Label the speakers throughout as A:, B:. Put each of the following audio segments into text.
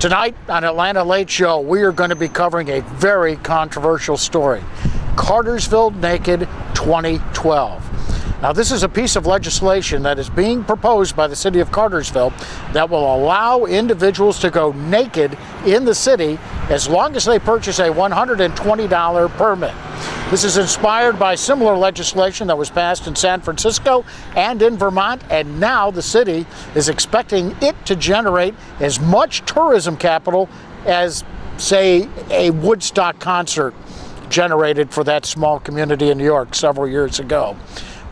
A: Tonight on Atlanta Late Show, we are going to be covering a very controversial story. Cartersville Naked 2012. Now, this is a piece of legislation that is being proposed by the city of Cartersville that will allow individuals to go naked in the city as long as they purchase a $120 permit. This is inspired by similar legislation that was passed in San Francisco and in Vermont, and now the city is expecting it to generate as much tourism capital as, say, a Woodstock concert generated for that small community in New York several years ago.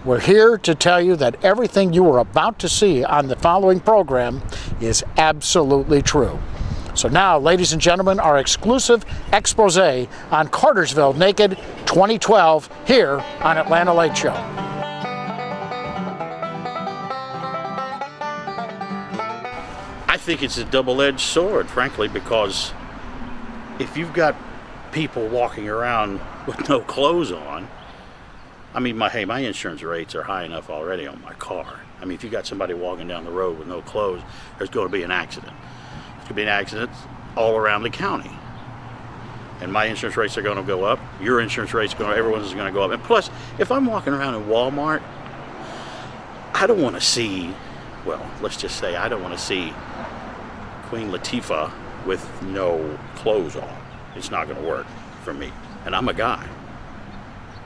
A: We're here to tell you that everything you are about to see on the following program is absolutely true. So now, ladies and gentlemen, our exclusive expose on Cartersville Naked 2012 here on Atlanta Late Show.
B: I think it's a double-edged sword, frankly, because if you've got people walking around with no clothes on, I mean, my insurance rates are high enough already on my car. I mean, if you got somebody walking down the road with no clothes, there's going to be an accident. There's going to be an accident all around the county. And my insurance rates are going to go up. Your insurance rates everyone's is going to go up. And plus, if I'm walking around in Walmart, I don't want to see, well, let's just say I don't want to see Queen Latifah with no clothes on. It's not going to work for me. And I'm a guy.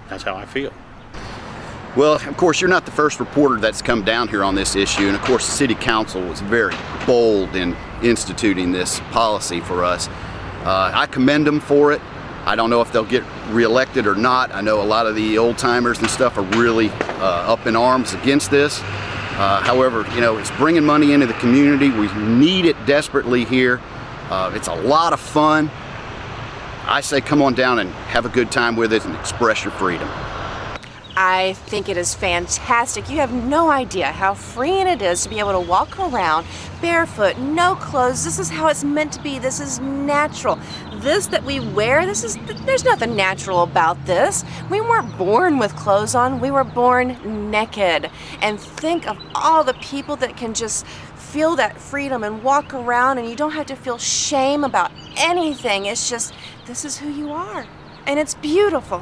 B: That's how I feel.
C: Well, of course, you're not the first reporter that's come down here on this issue, and of course the City Council was very bold in instituting this policy for us. I commend them for it. I don't know if they'll get reelected or not. I know a lot of the old timers and stuff are really up in arms against this. However, you know, it's bringing money into the community. We need it desperately here. It's a lot of fun. I say come on down and have a good time with it and express your freedom.
D: I think it is fantastic. You have no idea how freeing it is to be able to walk around barefoot, no clothes. This is how it's meant to be. This is natural. This that we wear, there's nothing natural about this. We weren't born with clothes on. We were born naked. And think of all the people that can just feel that freedom and walk around, and you don't have to feel shame about anything. It's just, this is who you are. And it's beautiful.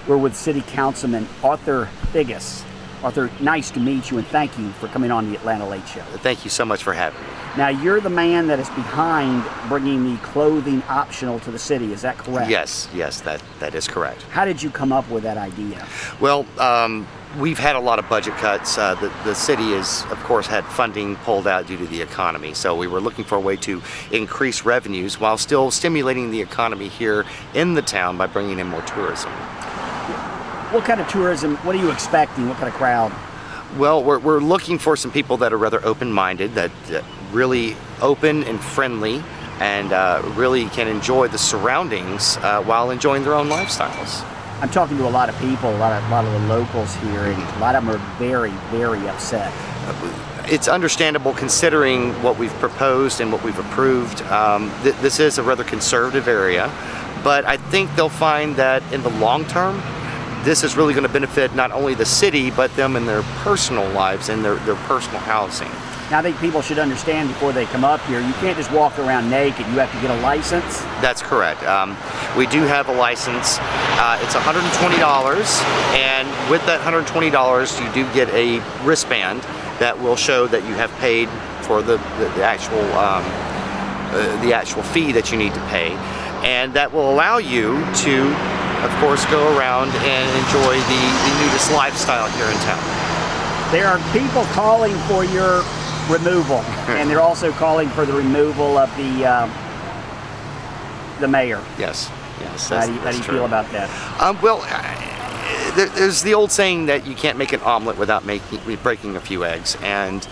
E: We're with City Councilman Arthur Figgis. Arthur, nice to meet you, and thank you for coming on the Atlanta Late Show.
F: Thank you so much for having me.
E: Now, you're the man that is behind bringing the clothing optional to the city, is that correct?
F: Yes, that is correct.
E: How did you come up with that idea?
F: Well, we've had a lot of budget cuts. The city has, of course, had funding pulled out due to the economy. So we were looking for a way to increase revenues while still stimulating the economy here in the town by bringing in more tourism.
E: What kind of tourism, what are you expecting? What kind of crowd?
F: Well, we're looking for some people that are rather open-minded, that really open and friendly, and really can enjoy the surroundings while enjoying their own lifestyles.
E: I'm talking to a lot of people, a lot of the locals here, and a lot of them are very, very upset.
F: It's understandable considering what we've proposed and what we've approved. This is a rather conservative area, but I think they'll find that in the long term, this is really going to benefit not only the city, but them in their personal lives and their personal housing.
E: Now, I think people should understand before they come up here, you can't just walk around naked. You have to get a license.
F: That's correct. We do have a license. It's $120, and with that $120, you do get a wristband that will show that you have paid for the actual fee that you need to pay, and that will allow you to, of course, go around and enjoy the nudist lifestyle here in town.
E: There are people calling for your removal, and they're also calling for the removal of the mayor.
F: Yes.
E: How do you feel about that?
F: There's the old saying that you can't make an omelet without breaking a few eggs, and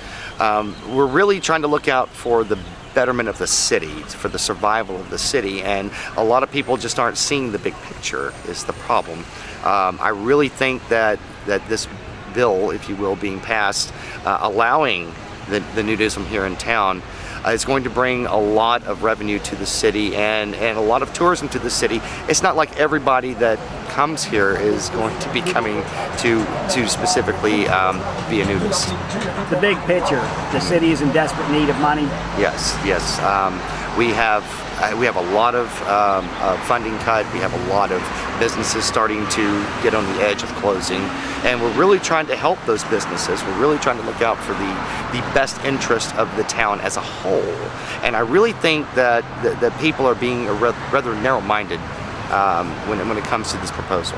F: we're really trying to look out for the betterment of the city, for the survival of the city, and a lot of people just aren't seeing the big picture is the problem. I really think that this bill, if you will, being passed, allowing the nudism here in town, is going to bring a lot of revenue to the city and a lot of tourism to the city. It's not like everybody that comes here is going to be coming to specifically be a nudist.
E: The big picture, the city is in desperate need of money.
F: Yes, yes. We have a lot of funding cut. We have a lot of businesses starting to get on the edge of closing, and we're really trying to help those businesses. We're really trying to look out for the best interest of the town as a whole. And I really think that the people are being rather narrow-minded when it comes to this proposal.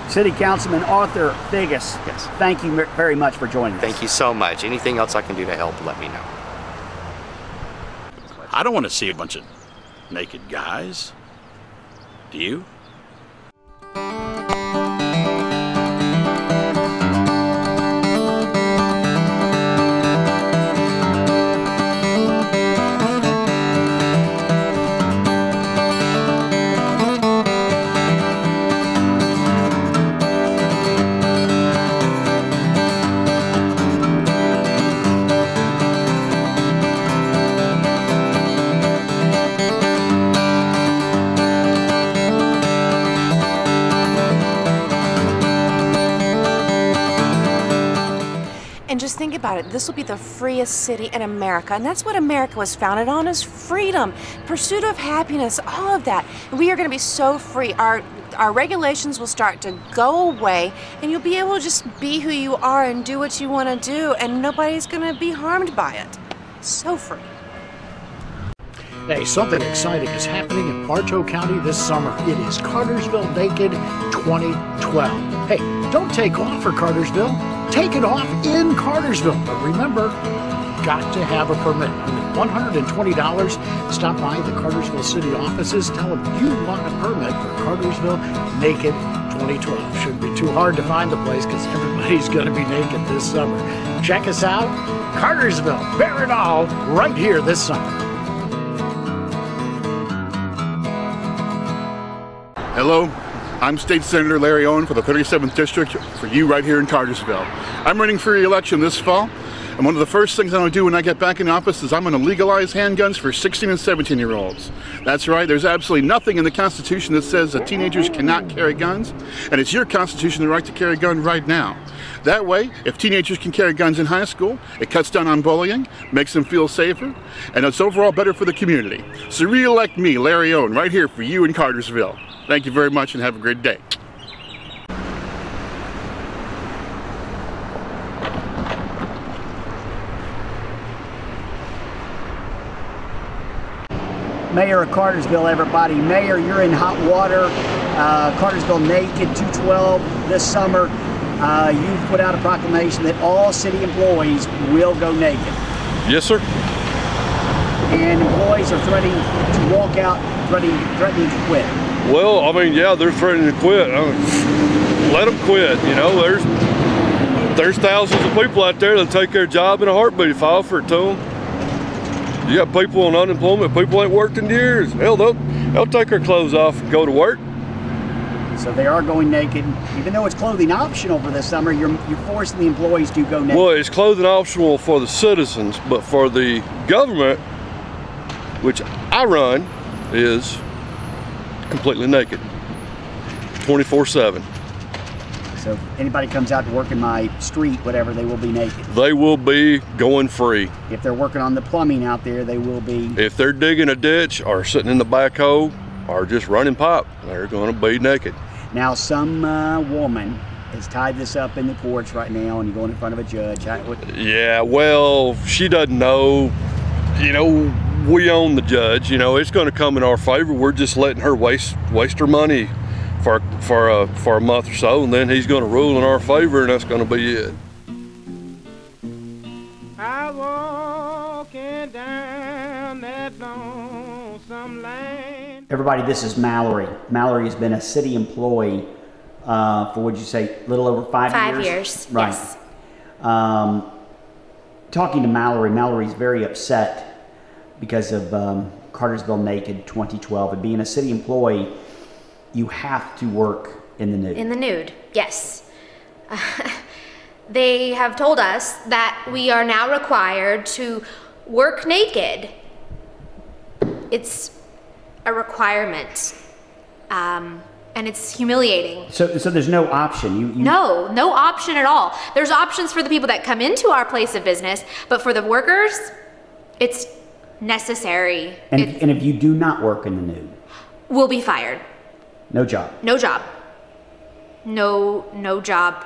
E: City Councilman Arthur Figgis,
F: yes,
E: thank you very much for joining us.
F: Thank you so much. Anything else I can do to help, let me know.
B: I don't want to see a bunch of naked guys. Do you?
D: And just think about it, this will be the freest city in America, and that's what America was founded on, is freedom, pursuit of happiness, all of that. We are going to be so free. Our regulations will start to go away, and you'll be able to just be who you are and do what you want to do, and nobody's going to be harmed by it. So free.
A: Hey, something exciting is happening in Bartow County this summer. It is Cartersville Naked 2012. Hey, don't take off for Cartersville. Take it off in Cartersville. But remember, got to have a permit. Only $120. Stop by the Cartersville City offices. Tell them you want a permit for Cartersville Naked 2012. Shouldn't be too hard to find the place because everybody's going to be naked this summer. Check us out. Cartersville, bear it all right here this summer.
G: Hello, I'm State Senator Larry Owen for the 37th District for you right here in Cartersville. I'm running for re-election this fall, and one of the first things I'm going to do when I get back in office is I'm going to legalize handguns for 16 and 17-year-olds. That's right, there's absolutely nothing in the Constitution that says that teenagers cannot carry guns, and it's your Constitution the right to carry a gun right now. That way, if teenagers can carry guns in high school, it cuts down on bullying, makes them feel safer, and it's overall better for the community. So re-elect me, Larry Owen, right here for you in Cartersville. Thank you very much and have a great day.
E: Mayor of Cartersville, everybody. Mayor, you're in hot water. Cartersville Naked 212 this summer. You've put out a proclamation that all city employees will go naked.
H: Yes, sir.
E: And employees are threatening to walk out, threatening to quit.
H: Well, I mean, yeah, they're threatening to quit. Let them quit. You know, there's thousands of people out there that take their job in a heartbeat if I offer it to them. You got people on unemployment. People ain't worked in years. Hell, they'll take their clothes off and go to work.
E: So they are going naked, even though it's clothing optional for this summer. You're forcing the employees to go naked.
H: Well, it's clothing optional for the citizens, but for the government, which I run, is completely naked, 24/7.
E: So if anybody comes out to work in my street, whatever, they will be naked.
H: They will be going free.
E: If they're working on the plumbing out there, they will be.
H: If they're digging a ditch or sitting in the backhoe or just running pipe, they're going to be naked.
E: Now, some woman has tied this up in the courts right now, and you're going in front of a judge.
H: Yeah, well, she doesn't know. You know, we own the judge. You know, it's going to come in our favor. We're just letting her waste her money for a month or so, and then he's going to rule in our favor, and that's going to be it.
I: I walking down that lonesome lane.
E: Everybody, this is Mallory. Mallory has been a city employee for, what'd you say, a little over 5 years?
J: 5 years,
E: right.
J: Yes.
E: Talking to Mallory, Mallory's very upset because of Cartersville Naked 2012. And being a city employee, you have to work in the nude.
J: In the nude, yes. They have told us that we are now required to work naked. It's a requirement. and it's humiliating.
E: So there's no option.
J: No option at all. There's options for the people that come into our place of business, but for the workers, it's necessary.
E: And if you do not work in the nude,
J: we'll be fired.
E: No job.
J: No job. No job.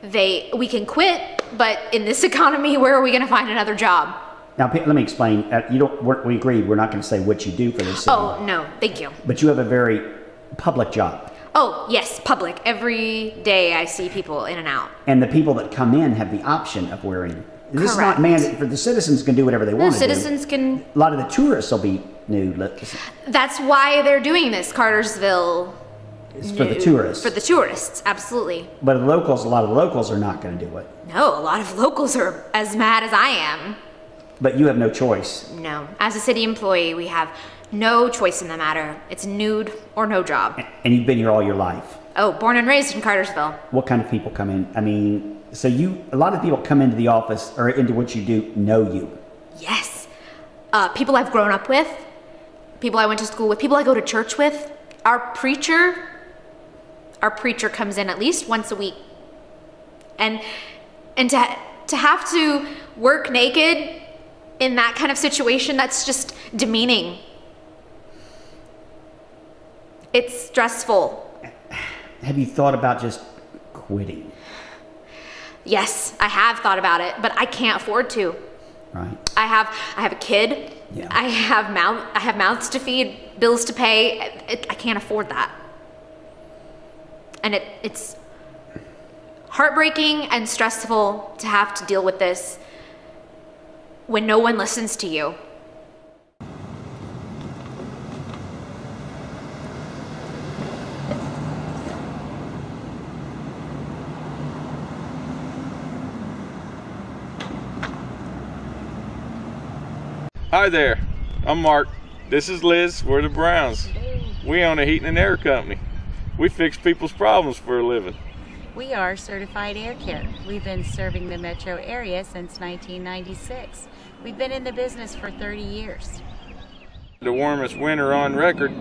J: We can quit, but in this economy, where are we going to find another job?
E: Now, let me explain. We agreed we're not going to say what you do for this city.
J: Oh, no, thank you.
E: But you have a very public job.
J: Oh, yes, public. Every day I see people in and out.
E: And the people that come in have the option of wearing. This is not mandated. For the citizens can do whatever they want to do.
J: Citizens can.
E: A lot of the tourists will be nude.
J: That's why they're doing this, Cartersville.
E: It's for the tourists.
J: For the tourists, absolutely.
E: But a lot of the locals are not going to do it.
J: No, a lot of locals are as mad as I am.
E: But you have no choice.
J: No. As a city employee, we have no choice in the matter. It's nude or no job.
E: And you've been here all your life.
J: Oh, born and raised in Cartersville.
E: What kind of people come in? I mean, so a lot of people come into the office or into what you do know you.
J: Yes. People I've grown up with, people I went to school with, people I go to church with. Our preacher comes in at least once a week. And to have to work naked in that kind of situation, that's just demeaning. It's stressful.
E: Have you thought about just quitting?
J: Yes, I have thought about it, but I can't afford to.
E: Right.
J: I have a kid.
E: Yeah.
J: I have mouths to feed, bills to pay. I can't afford that. And it's heartbreaking and stressful to have to deal with this when no one listens to you.
K: Hi there, I'm Mark. This is Liz, we're the Browns. We own a heating and air company. We fix people's problems for a living.
L: We are Certified Air Care. We've been serving the metro area since 1996. We've been in the business for 30 years.
K: The warmest winter on record.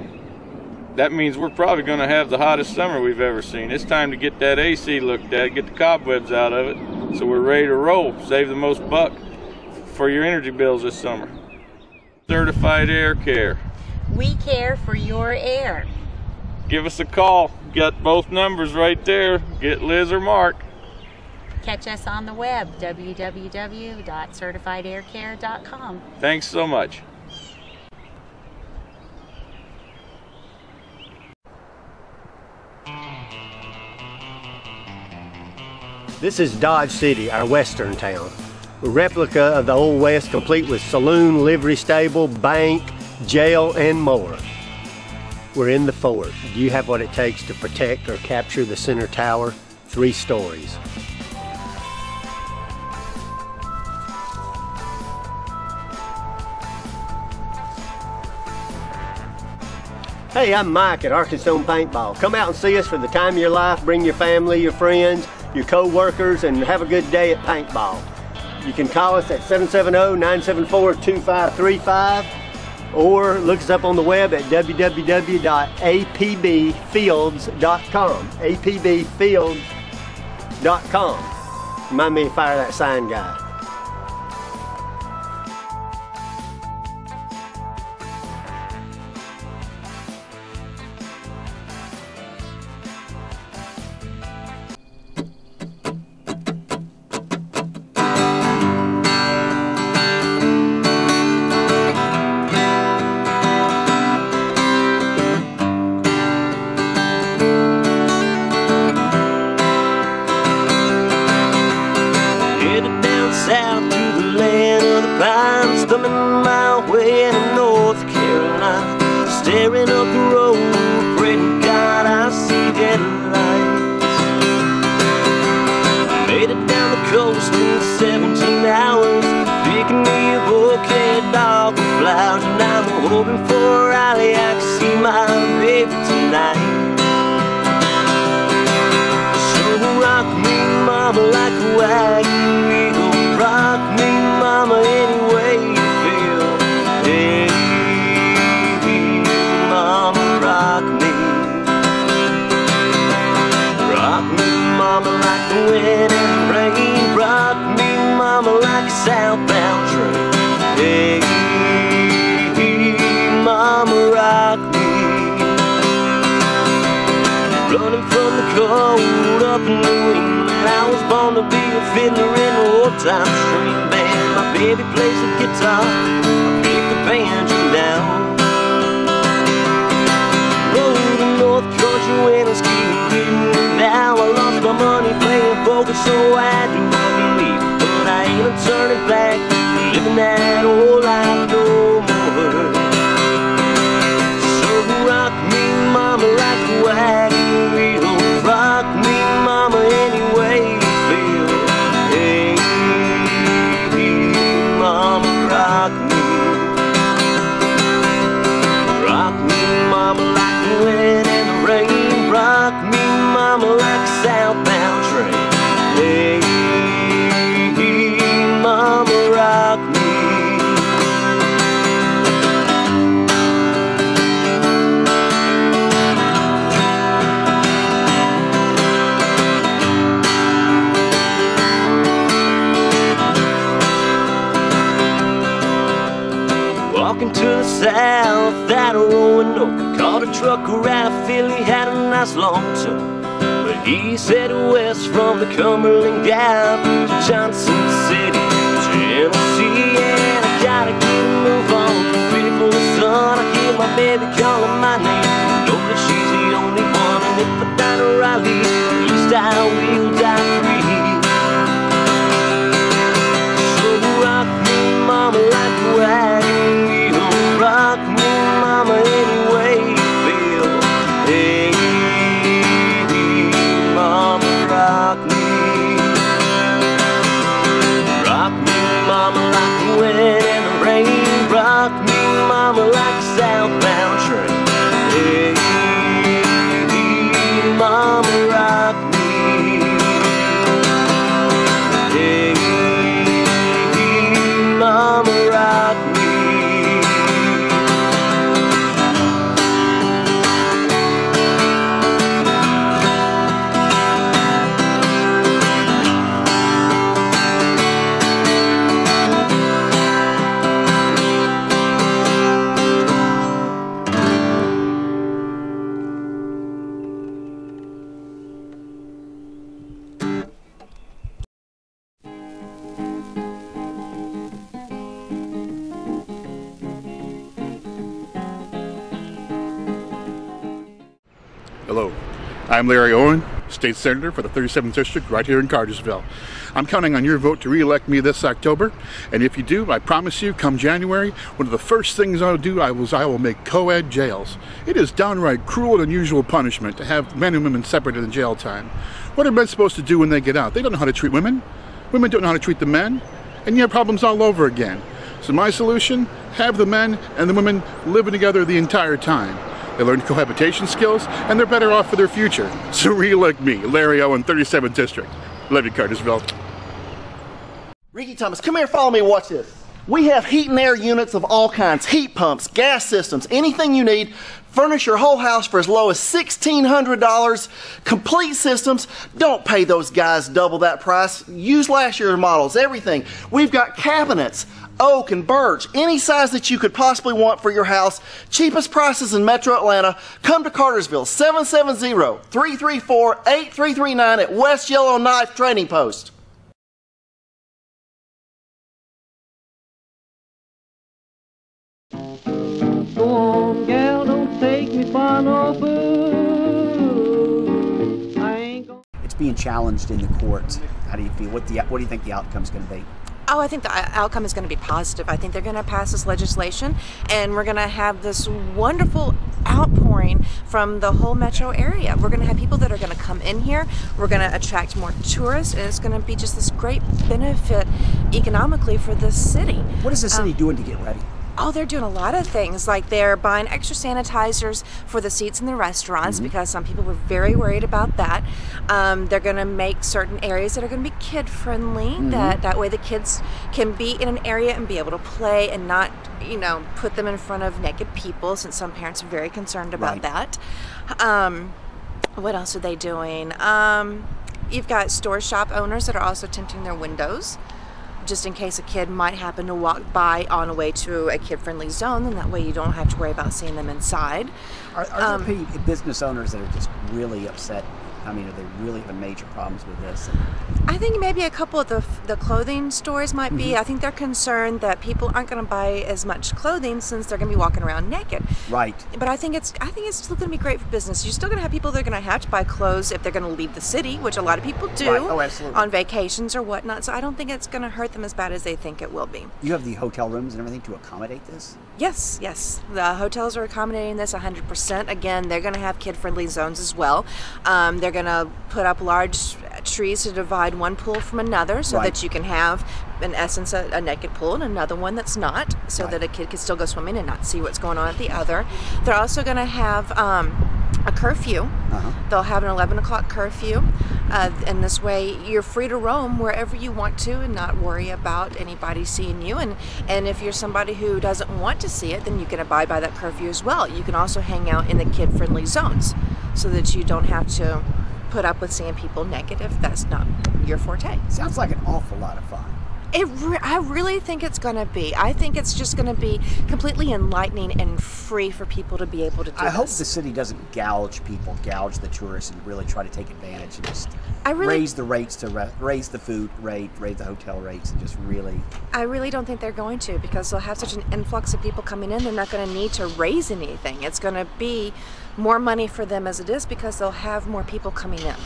K: That means we're probably going to have the hottest summer we've ever seen. It's time to get that AC looked at, get the cobwebs out of it, so we're ready to roll, save the most buck for your energy bills this summer. Certified Air Care.
L: We care for your air.
K: Give us a call. Got both numbers right there. Get Liz or Mark.
L: Catch us on the web, www.certifiedaircare.com.
K: Thanks so much.
M: This is Dodge City, our western town. A replica of the Old West, complete with saloon, livery stable, bank, jail, and more. We're in the fort. Do you have what it takes to protect or capture the center tower? 3 stories. Hey, I'm Mike at Arkansas Paintball. Come out and see us for the time of your life. Bring your family, your friends, your co-workers, and have a good day at paintball. You can call us at 770-974-2535 or look us up on the web at www.apbfields.com. apbfields.com. Remind me to fire that sign guy.
N: Staring up the road, praying to God I see headlights. Made it down the coast in 17 hours, picking me a bouquet of dogwood flowers, and I'm hoping for a rally I can see my baby tonight. So rock me, mama, like a wagon wheel. Rock me, mama, any way you feel. Hey, mama. a fiddler in an old-time string band. My baby plays the guitar, I pick the banjo down. Rode to North Country when I was skiing. Now I lost my money playing poker, so I do not believe. But I ain't turning back, living that old life no more. So rock me, mama, like a wagon wheel. Rock me, mama, any way you feel. Hey, mama, rock me. Rock me, mama, like the wind and the rain. Rock me, mama, like a southbound train. Hey, mama, rock me. Walking to the south at a Roanoke, caught a trucker out of Philly, had a nice long tow. But he said west from the Cumberland Gap to Johnson City, Tennessee. And I gotta get a move on, beautiful sun. I hear my baby calling my name, know that she's the only one. And if I die to Raleigh, at least I will die free. So rock me, mama, like a wagon wheel. Rock me, mama, any way you feel. Hey, mama, rock me. Rock me, mama, like the wind and the rain. Rock me, mama, like a southbound train. Hey, mama, rock me. Hey, mama, rock me.
G: Hello, I'm Larry Owen, State Senator for the 37th District right here in Cartersville. I'm counting on your vote to re-elect me this October, and if you do, I promise you, come January, one of the first things I'll do I will make co-ed jails. It is downright cruel and unusual punishment to have men and women separated in jail time. What are men supposed to do when they get out? They don't know how to treat women. Women don't know how to treat the men, and you have problems all over again. So my solution, have the men and the women living together the entire time. They learn cohabitation skills, and they're better off for their future. So re-elect me, Larry Owen, 37th District. Love you, Cartersville.
O: Ricky Thomas, come here, follow me, watch this. We have heat and air units of all kinds, heat pumps, gas systems, anything you need. Furnish your whole house for as low as $1,600. Complete systems. Don't pay those guys double that price. Use last year's models, everything. We've got cabinets, oak and birch, any size that you could possibly want for your house. Cheapest prices in Metro Atlanta. Come to Cartersville, 770-334-8339 at West Yellowknife Training Post.
I: Go on, gal, don't take me for no fool. I ain't gonna...
E: It's being challenged in the courts. How do you feel? What do you think the outcome's going to be?
D: Oh, I think the outcome is going to be positive. I think they're going to pass this legislation, and we're going to have this wonderful outpouring from the whole metro area. We're going to have people that are going to come in here. We're going to attract more tourists, and it's going to be just this great benefit economically for the city.
E: What is the city doing to get ready?
D: Oh, they're doing a lot of things. Like they're buying extra sanitizers for the seats in the restaurants because some people were very worried about that. They're going to make certain areas that are going to be kid-friendly. That way the kids can be in an area and be able to play and not, you know, put them in front of naked people, since some parents are very concerned about that. What else are they doing? You've got store shop owners that are also tinting their windows, just in case a kid might happen to walk by on the way to a kid-friendly zone, and that way you don't have to worry about seeing them inside.
E: Are there business owners that are just really upset? I mean, are they really having major problems with this?
D: I think maybe a couple of the clothing stores might be. I think they're concerned that people aren't going to buy as much clothing since they're going to be walking around naked.
E: Right.
D: But I think it's still going to be great for business. You're still going to have people that are going to have to buy clothes if they're going to leave the city, which a lot of people do.
E: Right. Oh, absolutely.
D: On vacations or whatnot. So I don't think it's going to hurt them as bad as they think it will be.
E: You have the hotel rooms and everything to accommodate this?
D: Yes, yes. The hotels are accommodating this 100%. Again, they're going to have kid-friendly zones as well. They're going to put up large trees to divide one pool from another so that you can have, in essence, a naked pool and another one that's not, so that a kid can still go swimming and not see what's going on at the other. They're also going to have a curfew. They'll have an 11 o'clock curfew. And this way you're free to roam wherever you want to and not worry about anybody seeing you. And if you're somebody who doesn't want to see it, then you can abide by that curfew as well. You can also hang out in the kid-friendly zones so that you don't have to put up with seeing people naked if that's not your forte.
E: Sounds like an awful lot of fun.
D: I really think it's going to be. I think it's just going to be completely enlightening and free for people to be able to do
E: I hope the city doesn't gouge people, gouge the tourists, and really try to take advantage and just raise the rates to raise the food rate, raise the hotel rates, and just really.
D: I really don't think they're going to, because they'll have such an influx of people coming in. They're not going to need to raise anything. It's going to be more money for them as it is because they'll have more people coming in.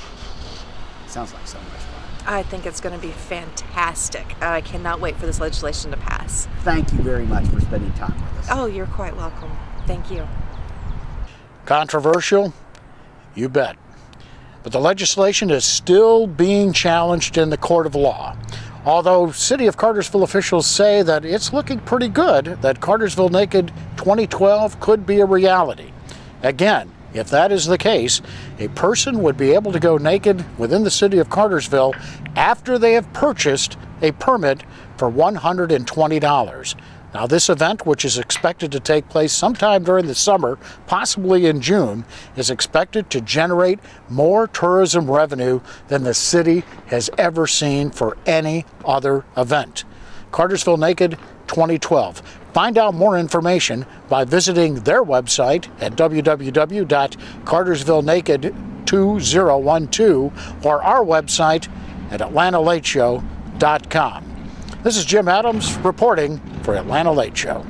E: Sounds like so much fun.
D: I think it's going to be fantastic. I cannot wait for this legislation to pass.
E: Thank you very much for spending time with us.
D: Oh, you're quite welcome. Thank you.
A: Controversial? You bet. But the legislation is still being challenged in the court of law. Although City of Cartersville officials say that it's looking pretty good that Cartersville Naked 2012 could be a reality. Again, if that is the case, a person would be able to go naked within the city of Cartersville after they have purchased a permit for $120. Now, this event, which is expected to take place sometime during the summer, possibly in June, is expected to generate more tourism revenue than the city has ever seen for any other event. Cartersville Naked 2012. Find out more information by visiting their website at www.cartersvillenaked2012 or our website at atlantalateshow.com. This is Jim Adams reporting for Atlanta Late Show.